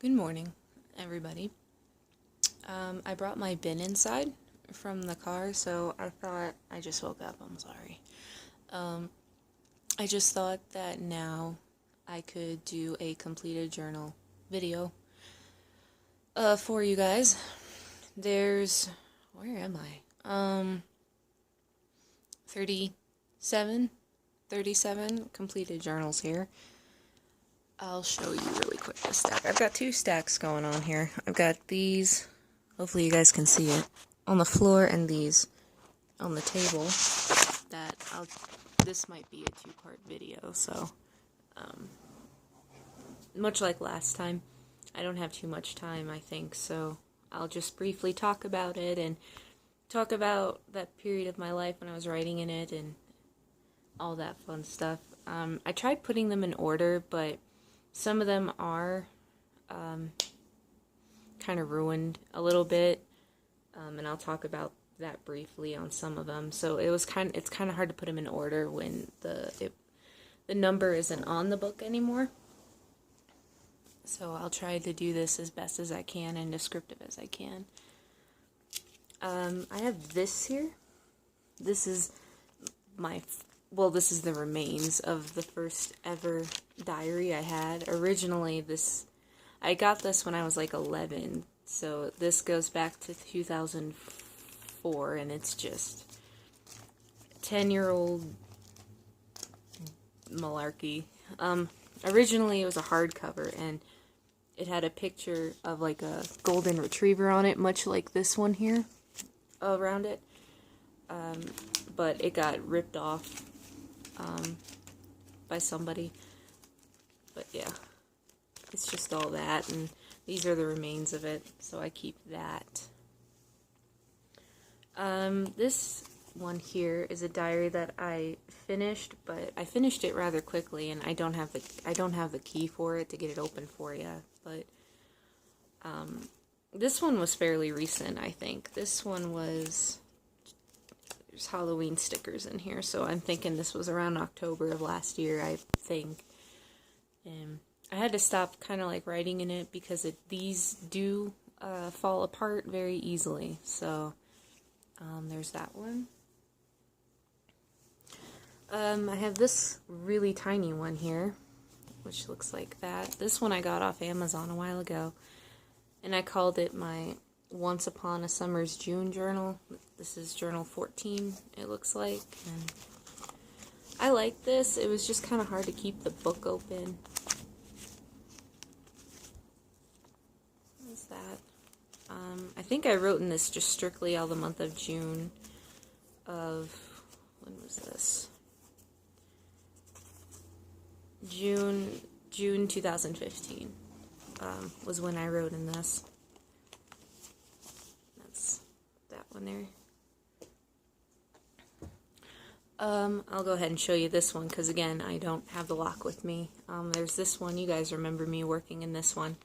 Good morning, everybody. I brought my bin inside from the car, so I thought, I just woke up, I'm sorry. I just thought that now I could do a completed journal video for you guys. Where am I? 37 completed journals here. I'll show you really quick the stack. I've got two stacks going on here. I've got these, hopefully you guys can see it, on the floor, and these on the table. This might be a two-part video, so, much like last time, I don't have too much time, I think, so I'll just briefly talk about it, and talk about that period of my life when I was writing in it, and all that fun stuff. I tried putting them in order, but some of them are kind of ruined a little bit, and I'll talk about that briefly on some of them. So it's kind of hard to put them in order when the number isn't on the book anymore. So I'll try to do this as best as I can and descriptive as I can. I have this here. This is this is the remains of the first ever diary I had. Originally, I got this when I was like 11, so this goes back to 2004, and it's just 10-year-old malarkey. Originally, it was a hardcover, and it had a picture of like a golden retriever on it, much like this one here, around it. But it got ripped off by somebody. But yeah, it's just all that, and these are the remains of it, so I keep that. This one here is a diary that I finished, but I finished it rather quickly, and I don't have the key for it to get it open for you. But this one was fairly recent, I think. This one was, there's Halloween stickers in here, so I'm thinking this was around October of last year, I think. And I had to stop kind of like writing in it because these do fall apart very easily. So there's that one. I have this really tiny one here, which looks like that. This one I got off Amazon a while ago, and I called it my Once Upon a Summer's June journal. This is journal 14, it looks like. And I like this. It was just kind of hard to keep the book open. What's that? I think I wrote in this just strictly all the month of June of, when was this? June 2015 was when I wrote in this. That's that one there. I'll go ahead and show you this one, because again, I don't have the lock with me. There's this one. You guys remember me working in this one.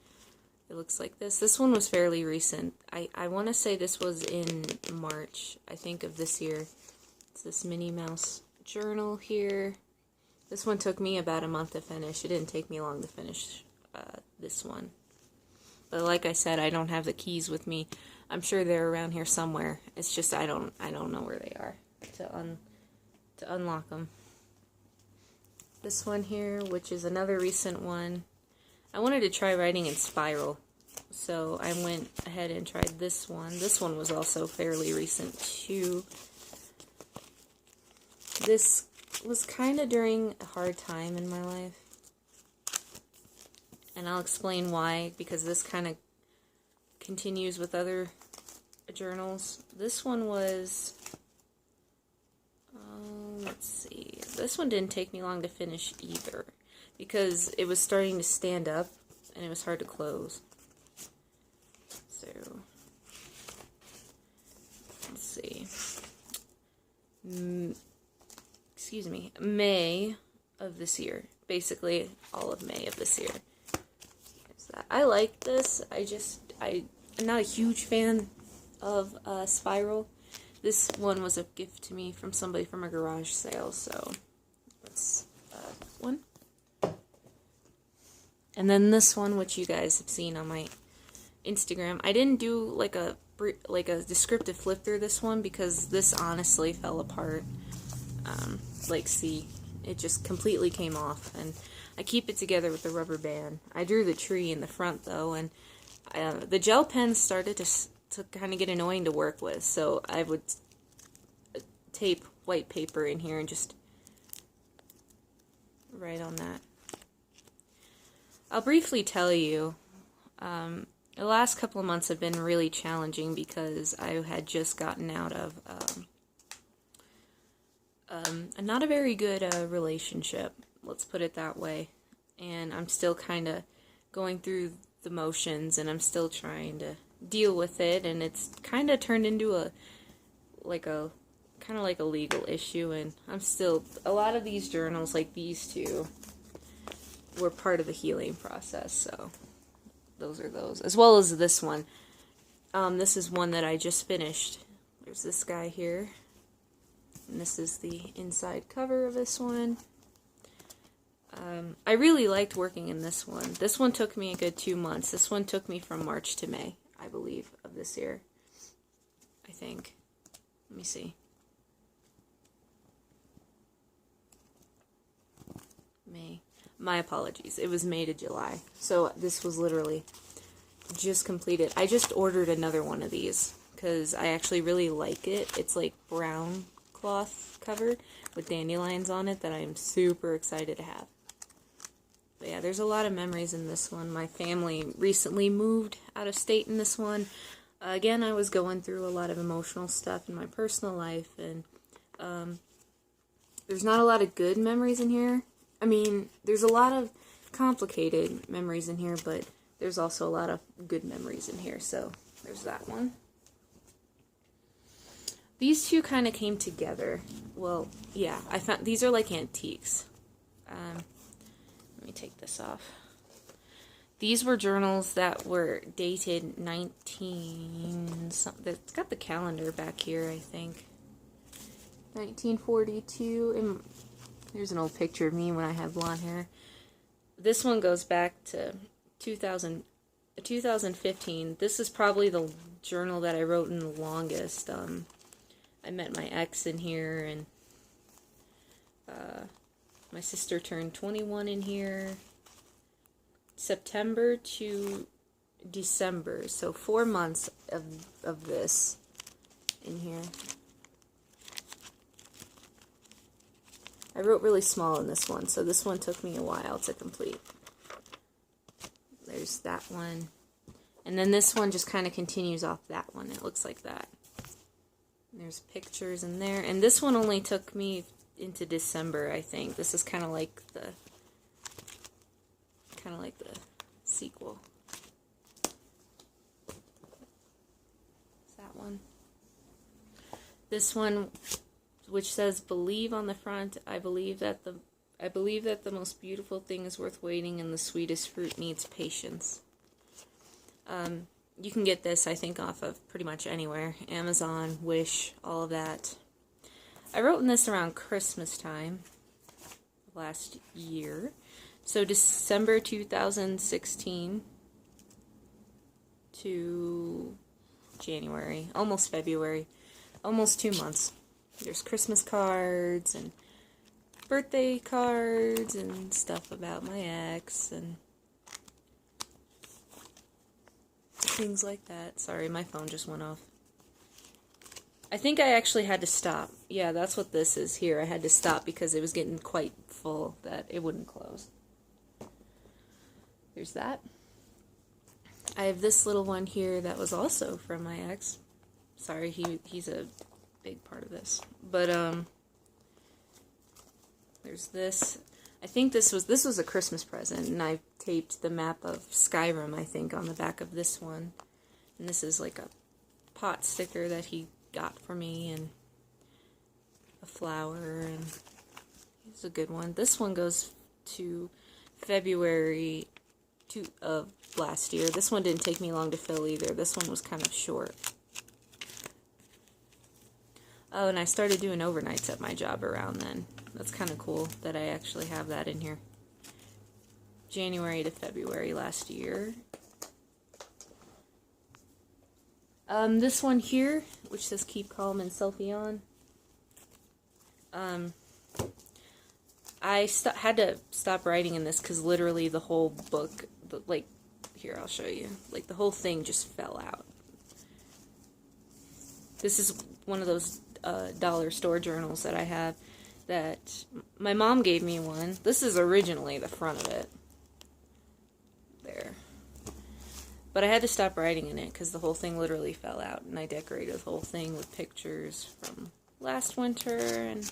It looks like this. This one was fairly recent. I want to say this was in March, I think, of this year. It's this Minnie Mouse journal here. This one took me about a month to finish. It didn't take me long to finish this one. But like I said, I don't have the keys with me. I'm sure they're around here somewhere. It's just I don't know where they are to unlock them. This one here, which is another recent one. I wanted to try writing in spiral, so I went ahead and tried this one. This one was also fairly recent too. This was kind of during a hard time in my life, and I'll explain why, because this kind of continues with other journals. This one was, let's see, this one didn't take me long to finish either, because it was starting to stand up, and it was hard to close. So, let's see. Excuse me, May of this year. Basically, all of May of this year. Here's that. I like this. I'm not a huge fan of spiral. This one was a gift to me from somebody from a garage sale, so that's one. And then this one, which you guys have seen on my Instagram, I didn't do like a descriptive flip through this one because this honestly fell apart. Like, see, it just completely came off, and I keep it together with the rubber band. I drew the tree in the front though, and the gel pens started to kind of get annoying to work with, so I would tape white paper in here and just write on that. I'll briefly tell you, the last couple of months have been really challenging because I had just gotten out of not a very good relationship, let's put it that way, and I'm still kind of going through the motions, and I'm still trying to deal with it, and it's kind of turned into a legal issue, and I'm still, a lot of these journals, like these two, were part of the healing process, so those are those, as well as this one. This is one that I just finished. There's this guy here, and this is the inside cover of this one. I really liked working in this one. This one took me a good 2 months. This one took me from March to May, I believe, of this year. I think. Let me see. May. My apologies. It was May to July. So this was literally just completed. I just ordered another one of these because I actually really like it. It's like brown cloth cover with dandelions on it that I am super excited to have. But yeah, there's a lot of memories in this one. My family recently moved out of state in this one. Again, I was going through a lot of emotional stuff in my personal life, and there's not a lot of good memories in here. I mean, there's a lot of complicated memories in here, but there's also a lot of good memories in here, so there's that one. These two kind of came together. Well, yeah, I found these are like antiques. Let me take this off. These were journals that were dated 19... It's got the calendar back here, I think. 1942. And here's an old picture of me when I had blonde hair. This one goes back to 2015. This is probably the journal that I wrote in the longest. I met my ex in here, and my sister turned 21 in here. September to December, so 4 months of this in here. I wrote really small in this one, so this one took me a while to complete. There's that one. And then this one just kind of continues off that one. It looks like that. There's pictures in there. And this one only took me into December, I think. This is kind of like the sequel. That one. This one, which says "Believe" on the front. I believe that the most beautiful thing is worth waiting, and the sweetest fruit needs patience. You can get this, I think, off of pretty much anywhere. Amazon, Wish, all of that. I wrote in this around Christmas time last year. So December 2016 to January, almost February, almost 2 months. There's Christmas cards and birthday cards and stuff about my ex and things like that. Sorry, my phone just went off. I think I actually had to stop. Yeah, that's what this is here. I had to stop because it was getting quite full that it wouldn't close. There's that. I have this little one here that was also from my ex. Sorry, he's a big part of this. But there's this. I think this was a Christmas present, and I taped the map of Skyrim, I think, on the back of this one. And this is like a pot sticker that he got for me, and a flower, and it's a good one. This one goes to February of last year. This one didn't take me long to fill either. This one was kind of short. Oh, and I started doing overnights at my job around then. That's kind of cool that I actually have that in here. January to February last year. This one here, which says keep calm and selfie on. I had to stop writing in this because literally the whole book, like, here, I'll show you. Like, the whole thing just fell out. This is one of those dollar store journals that I have that my mom gave me one. This is originally the front of it. There. But I had to stop writing in it because the whole thing literally fell out. And I decorated the whole thing with pictures from last winter. And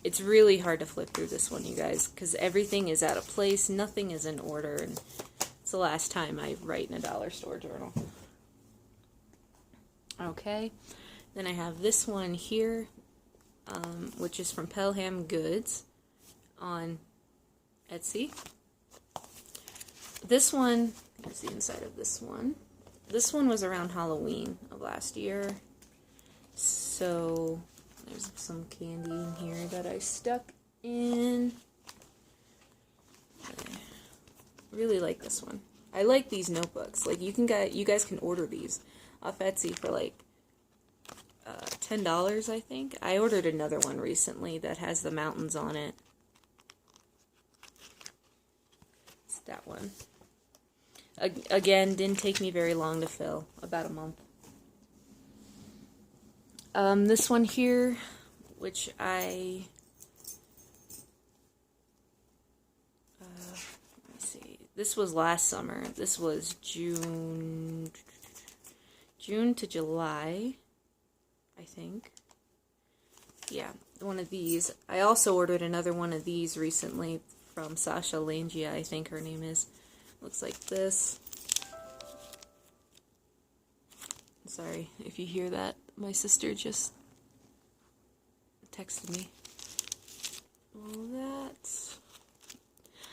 it's really hard to flip through this one, you guys, because everything is out of place. Nothing is in order. And it's the last time I write in a dollar store journal. Okay. Then I have this one here, which is from Pelham Goods on Etsy. This one, here's the inside of this one. This one was around Halloween of last year. So there's some candy in here that I stuck in. I really like this one. I like these notebooks. Like, you guys can order these off Etsy for like $10, I think. I ordered another one recently that has the mountains on it. It's that one. Again, didn't take me very long to fill. About a month. This one here, which let me see. This was last summer. This was June to July, I think. Yeah, one of these. I also ordered another one of these recently from Sasha Langia, I think her name is. Looks like this. Sorry if you hear that. My sister just texted me. Well, that's...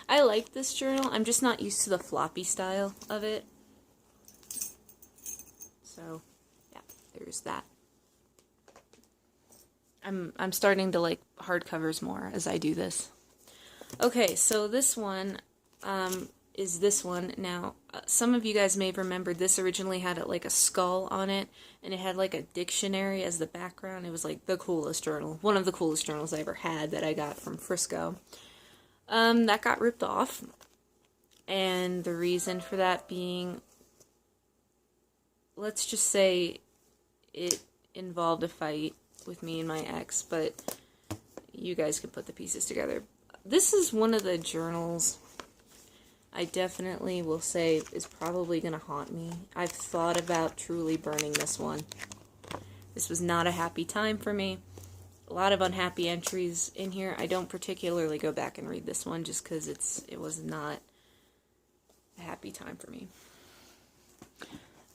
I like this journal. I'm just not used to the floppy style of it. So, yeah, there's that. I'm starting to like hardcovers more as I do this. Okay, so this one is this one. Now, some of you guys may have remembered this originally had like a skull on it, and it had like a dictionary as the background. It was like the coolest journal. One of the coolest journals I ever had that I got from Frisco. That got ripped off, and the reason for that being, let's just say it involved a fight with me and my ex, but you guys can put the pieces together. This is one of the journals I definitely will say is probably going to haunt me. I've thought about truly burning this one. This was not a happy time for me. A lot of unhappy entries in here. I don't particularly go back and read this one just because it was not a happy time for me.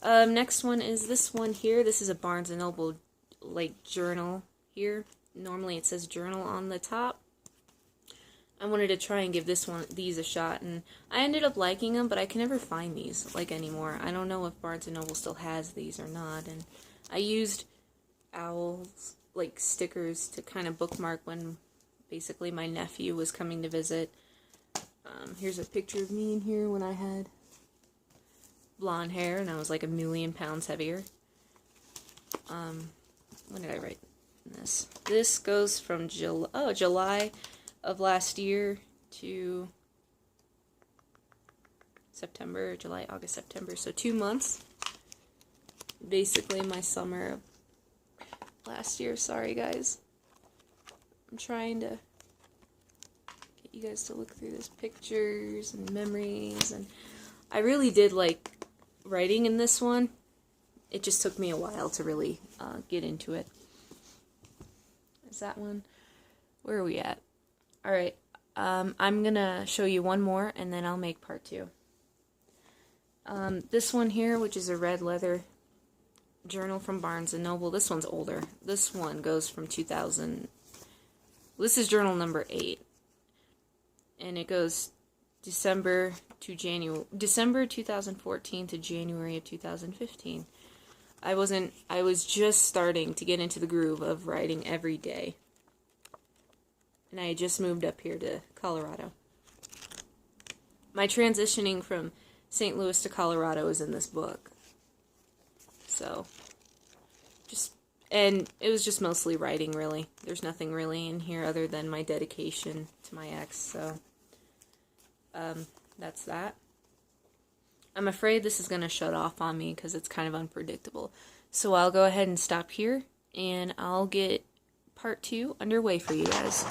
Next one is this one here. This is a Barnes & Noble like journal here. Normally it says journal on the top. I wanted to try and give these a shot, and I ended up liking them, but I can never find these like anymore. I don't know if Barnes & Noble still has these or not, and I used owls like stickers to kind of bookmark when basically my nephew was coming to visit. Here's a picture of me in here when I had blonde hair and I was like 1,000,000 pounds heavier. When did I write this? This goes from July of last year to September, July, August, September. So 2 months. Basically my summer of last year. Sorry, guys. I'm trying to get you guys to look through these pictures and memories. And I really did like writing in this one. It just took me a while to really get into it. Is that one? Where are we at? Alright, I'm going to show you one more, and then I'll make part 2. This one here, which is a red leather journal from Barnes & Noble. This one's older. This one goes from 2000. This is journal number 8. And it goes December 2014 to January of 2015. I was just starting to get into the groove of writing every day. And I had just moved up here to Colorado. my transitioning from St. Louis to Colorado is in this book. So, and it was just mostly writing, really. There's nothing really in here other than my dedication to my ex, so that's that. I'm afraid this is going to shut off on me because it's kind of unpredictable. So I'll go ahead and stop here, and I'll get part 2 underway for you guys.